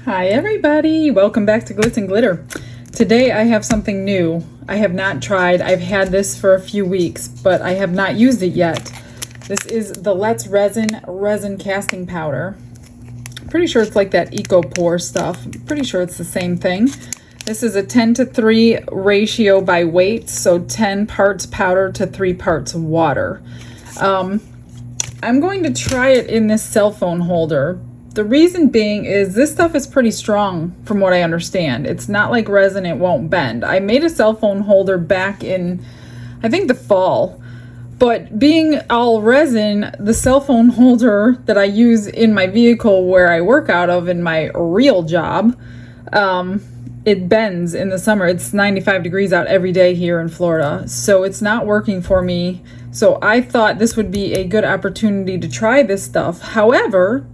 Hi everybody, welcome back to Glitz and Glitter. Today I have something new. I have not tried. I've had this for a few weeks, but I have not used it yet. This is the Let's Resin casting powder. Pretty sure it's like that Eco Pour stuff. Pretty sure it's the same thing. This is a 10:3 ratio by weight, so 10 parts powder to 3 parts water. I'm going to try it in this cell phone holder. The reason being is this stuff is pretty strong from what I understand. It's not like resin, it won't bend. I made a cell phone holder back in, I think, the fall. But being all resin, the cell phone holder that I use in my vehicle where I work out of in my real job, it bends in the summer. It's 95 degrees out every day here in Florida. So it's not working for me. So I thought this would be a good opportunity to try this stuff. However,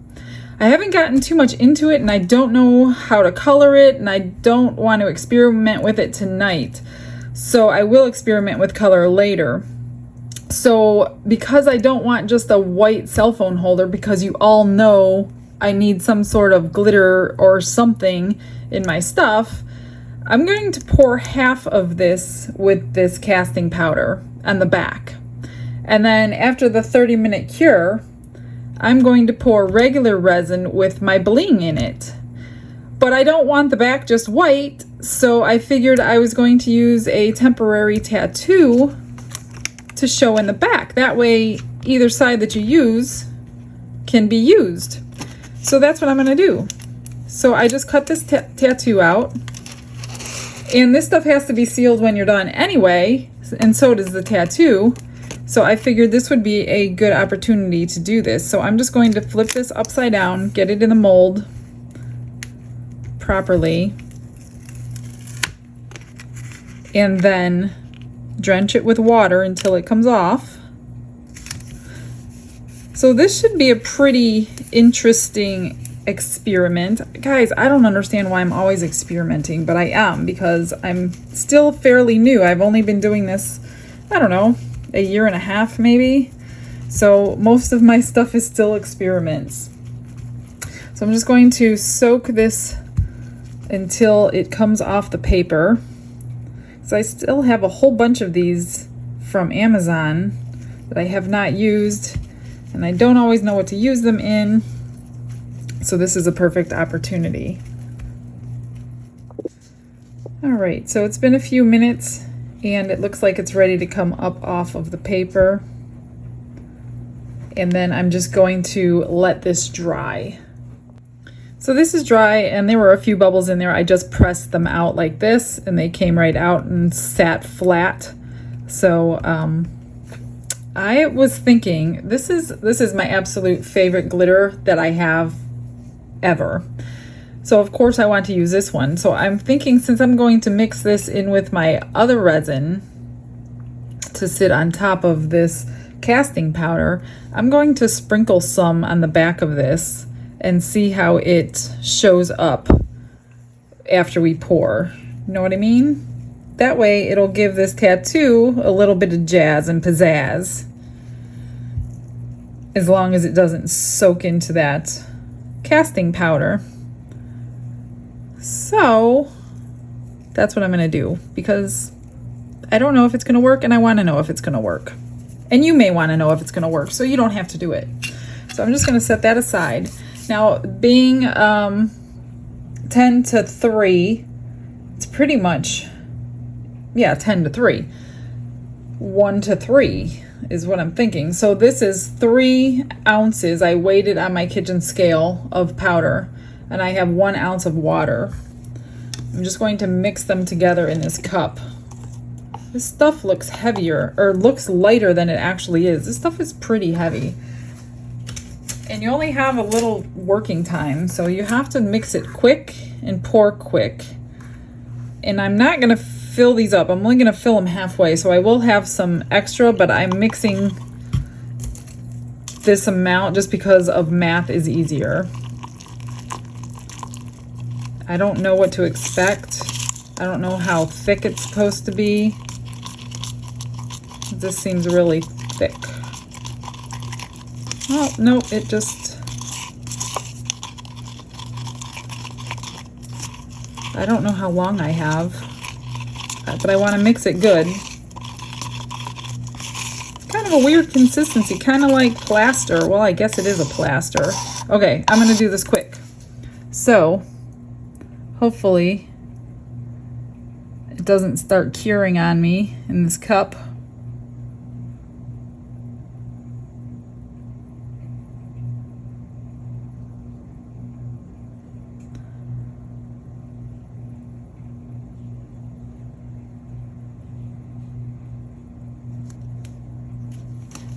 I haven't gotten too much into it and I don't know how to color it and I don't want to experiment with it tonight. So I will experiment with color later. So because I don't want just a white cell phone holder, because you all know I need some sort of glitter or something in my stuff, I'm going to pour half of this with this casting powder on the back. And then after the 30-minute cure, I'm going to pour regular resin with my bling in it. But I don't want the back just white, so I figured I was going to use a temporary tattoo to show in the back. That way, either side that you use can be used. So that's what I'm gonna do. So I just cut this tattoo out. And this stuff has to be sealed when you're done anyway, and so does the tattoo. So I figured this would be a good opportunity to do this. So I'm just going to flip this upside down, get it in the mold properly, and then drench it with water until it comes off. So this should be a pretty interesting experiment. Guys, I don't understand why I'm always experimenting, but I am, because I'm still fairly new. I've only been doing this, I don't know, a year and a half maybe. So most of my stuff is still experiments. So I'm just going to soak this until it comes off the paper. So I still have a whole bunch of these from Amazon that I have not used, and I don't always know what to use them in. So this is a perfect opportunity. All right, so it's been a few minutes and it looks like it's ready to come up off of the paper. And then I'm just going to let this dry. So this is dry and there were a few bubbles in there. I just pressed them out like this and they came right out and sat flat. So I was thinking this is my absolute favorite glitter that I have ever. So of course I want to use this one. So I'm thinking, since I'm going to mix this in with my other resin to sit on top of this casting powder, I'm going to sprinkle some on the back of this and see how it shows up after we pour. You know what I mean? That way it'll give this tattoo a little bit of jazz and pizzazz, as long as it doesn't soak into that casting powder. So that's what I'm gonna do, because I don't know if it's gonna work and I wanna know if it's gonna work. And you may wanna know if it's gonna work, so you don't have to do it. So I'm just gonna set that aside. Now, being 10 to 3, it's pretty much, yeah, 10 to 3. 1 to 3 is what I'm thinking. So this is 3 ounces. I weighed it on my kitchen scale of powder, and I have 1 ounce of water. I'm just going to mix them together in this cup. This stuff looks heavier, or looks lighter than it actually is. This stuff is pretty heavy. And you only have a little working time, so you have to mix it quick and pour quick. And I'm not gonna fill these up. I'm only gonna fill them halfway, so I will have some extra, but I'm mixing this amount just because of math is easier. I don't know what to expect. I don't know how thick it's supposed to be. This seems really thick. Oh, no, it just... I don't know how long I have, but I want to mix it good. It's kind of a weird consistency, kind of like plaster. Well, I guess it is a plaster. Okay, I'm going to do this quick. So, hopefully, it doesn't start curing on me in this cup.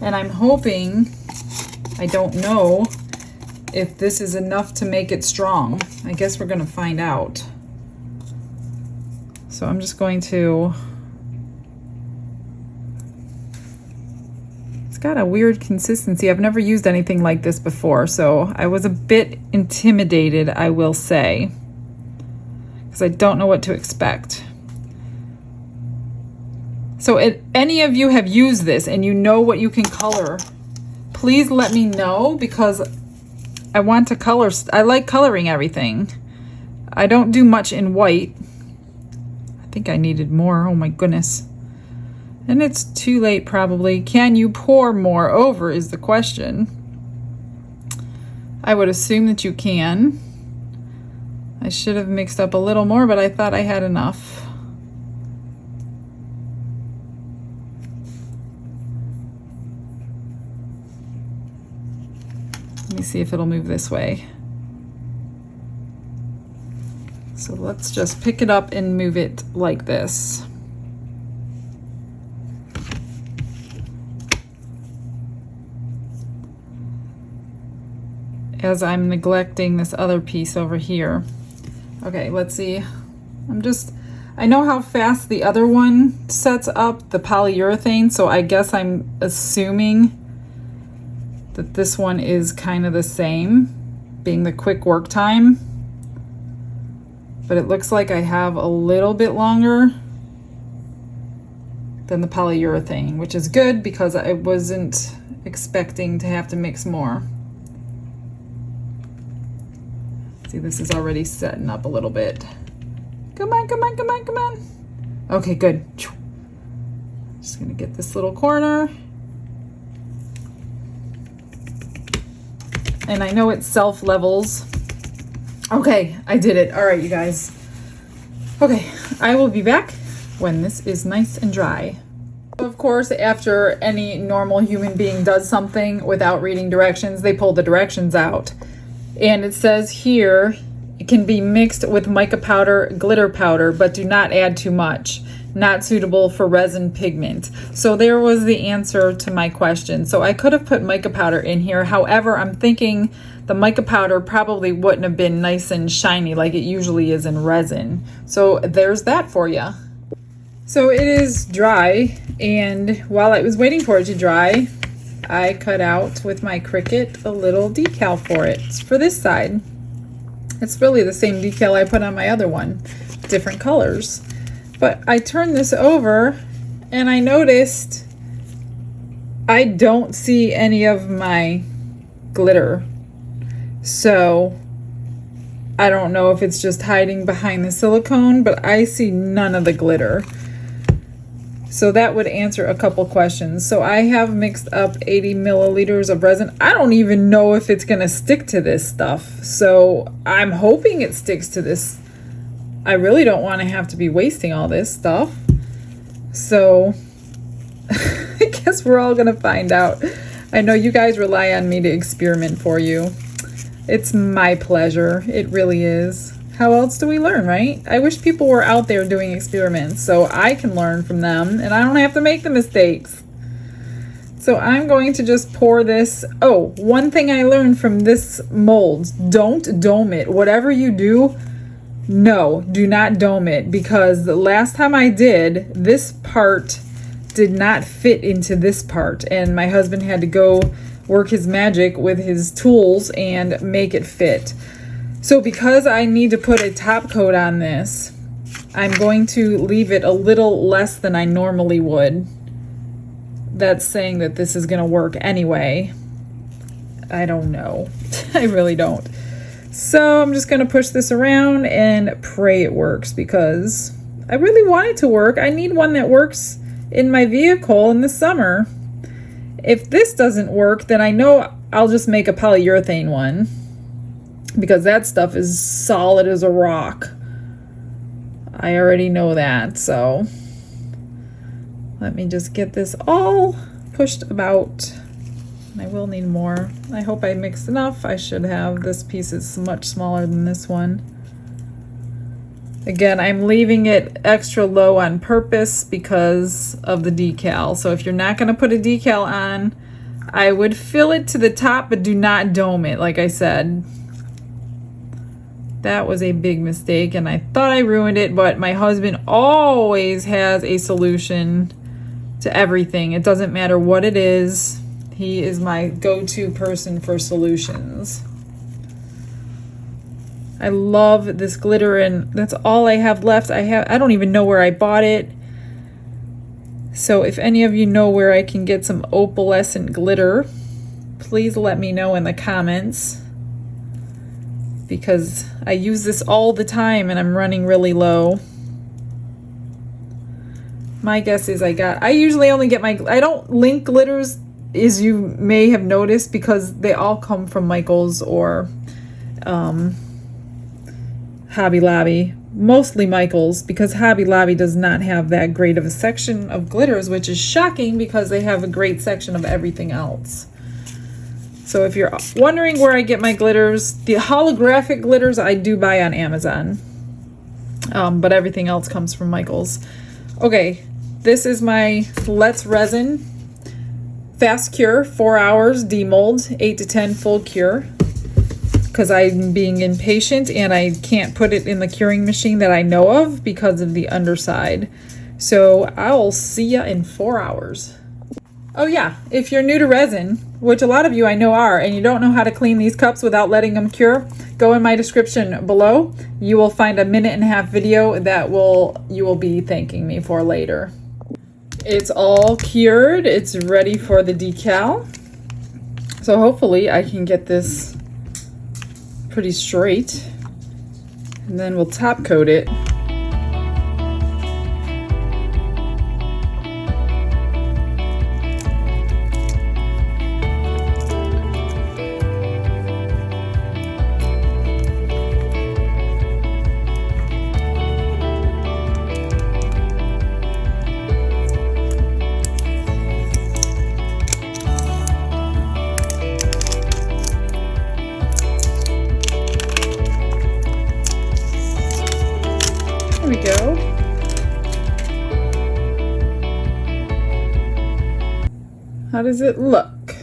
And I'm hoping, I don't know if this is enough to make it strong. I guess we're going to find out. So I'm just going to, it's got a weird consistency. I've never used anything like this before, so I was a bit intimidated, I will say, because I don't know what to expect. So if any of you have used this and you know what you can color, please let me know, because I want to color. I like coloring everything. I don't do much in white. I think I needed more. Oh my goodness. And it's too late probably. Can you pour more over is the question. I would assume that you can. I should have mixed up a little more, but I thought I had enough. Let me see if it'll move this way. So let's just pick it up and move it like this. As I'm neglecting this other piece over here. Okay, let's see. I know how fast the other one sets up, the polyurethane, so I guess I'm assuming that this one is kind of the same, being the quick work time. But it looks like I have a little bit longer than the polyurethane, which is good because I wasn't expecting to have to mix more. See, this is already setting up a little bit. Come on, come on, come on, come on. Okay, good. Just gonna get this little corner. And I know it self-levels. Okay, I did it. All right, you guys. Okay, I will be back when this is nice and dry. Of course, after any normal human being does something without reading directions, they pull the directions out. And it says here, it can be mixed with mica powder, glitter powder, but do not add too much. Not suitable for resin pigment. So there was the answer to my question. So I could have put mica powder in here. However, I'm thinking the mica powder probably wouldn't have been nice and shiny like it usually is in resin. So there's that for you. So it is dry, and while I was waiting for it to dry, I cut out with my Cricut a little decal for it. It's for this side. It's really the same decal I put on my other one, different colors. But I turned this over and I noticed I don't see any of my glitter. So I don't know if it's just hiding behind the silicone, but I see none of the glitter. So that would answer a couple questions. So I have mixed up 80 milliliters of resin. I don't even know if it's gonna stick to this stuff. So I'm hoping it sticks to this. I really don't want to have to be wasting all this stuff. So I guess we're all gonna find out. I know you guys rely on me to experiment for you. It's my pleasure. It really is. How else do we learn, right? I wish people were out there doing experiments so I can learn from them and I don't have to make the mistakes. So I'm going to just pour this. Oh, one thing I learned from this mold, don't dome it. Whatever you do, no, do not dome it, because the last time I did, this part did not fit into this part and my husband had to go work his magic with his tools and make it fit. So because I need to put a top coat on this, I'm going to leave it a little less than I normally would. That's saying that this is going to work anyway. I don't know. I really don't. So I'm just gonna push this around and pray it works, because I really want it to work. I need one that works in my vehicle in the summer. If this doesn't work, then I know I'll just make a polyurethane one, because that stuff is solid as a rock. I already know that. So let me just get this all pushed about. I will need more. I hope I mixed enough. I should have. This piece is much smaller than this one. Again, I'm leaving it extra low on purpose because of the decal. So if you're not going to put a decal on, I would fill it to the top, but do not dome it, like I said. That was a big mistake, and I thought I ruined it, but my husband always has a solution to everything. It doesn't matter what it is. He is my go-to person for solutions. I love this glitter, and that's all I have left. I don't even know where I bought it. So if any of you know where I can get some opalescent glitter, please let me know in the comments, because I use this all the time and I'm running really low. My guess is I usually only get I don't link glitters, as you may have noticed, because they all come from Michael's or Hobby Lobby. Mostly Michael's, because Hobby Lobby does not have that great of a section of glitters, which is shocking because they have a great section of everything else. So if you're wondering where I get my glitters, the holographic glitters I do buy on Amazon, but everything else comes from Michael's. Okay, this is my Let's Resin Fast Cure, 4 hours demold, 8 to 10 full cure, because I'm being impatient and I can't put it in the curing machine that I know of because of the underside. So I'll see ya in 4 hours. Oh yeah, if you're new to resin, which a lot of you I know are, and you don't know how to clean these cups without letting them cure, go in my description below. You will find a 1.5-minute video that you will be thanking me for later. It's all cured. It's ready for the decal. So hopefully I can get this pretty straight, and then we'll top coat it. There we go. How does it look?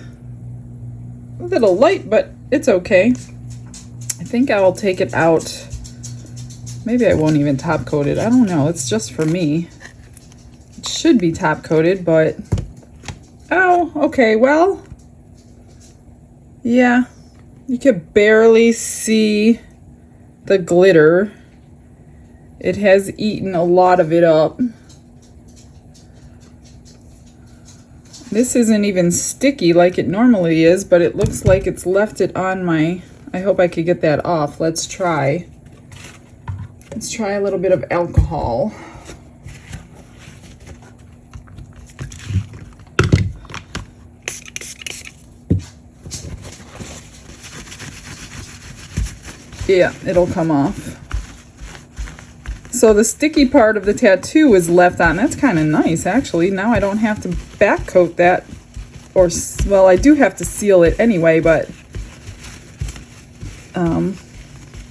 A little light, but it's okay. I think I'll take it out. Maybe I won't even top coat it. I don't know. It's just for me. It should be top coated, but... Oh, okay. Well, yeah. You can barely see the glitter. It has eaten a lot of it up. This isn't even sticky like it normally is, but it looks like it's left it on my... I hope I could get that off. Let's try. Let's try a little bit of alcohol. Yeah, it'll come off. So the sticky part of the tattoo is left on. That's kind of nice, actually. Now I don't have to back coat that, or, well, I do have to seal it anyway, but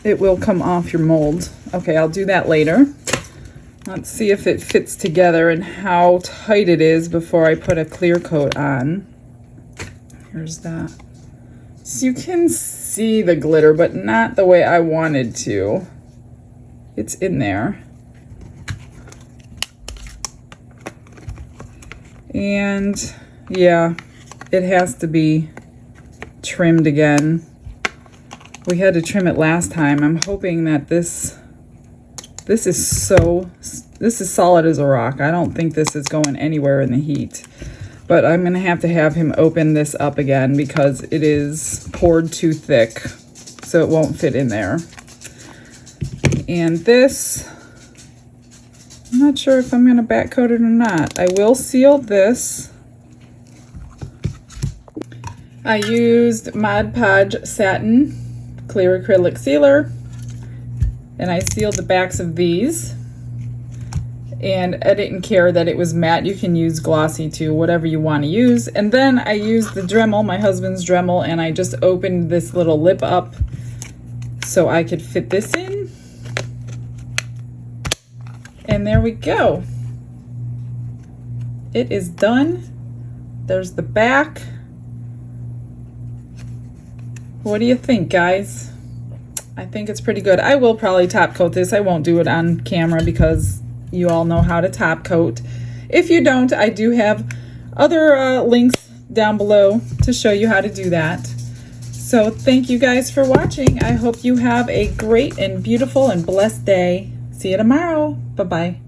it will come off your mold. Okay, I'll do that later. Let's see if it fits together and how tight it is before I put a clear coat on. Here's that. So you can see the glitter, but not the way I wanted to. It's in there. And yeah, it has to be trimmed again. We had to trim it last time. I'm hoping that this is solid as a rock. I don't think this is going anywhere in the heat. But I'm gonna have to have him open this up again because it is poured too thick, so it won't fit in there. And this, I'm not sure if I'm gonna back coat it or not. I will seal this. I used Mod Podge Satin Clear Acrylic Sealer, and I sealed the backs of these. And I didn't care that it was matte. You can use glossy too, whatever you want to use. And then I used the Dremel, my husband's Dremel, and I just opened this little lip up so I could fit this in. And there we go. It is done. There's the back. What do you think, guys? I think it's pretty good. I will probably top coat this. I won't do it on camera because you all know how to top coat. If you don't, I do have other links down below to show you how to do that. So thank you guys for watching. I hope you have a great and beautiful and blessed day. See you tomorrow. Bye-bye.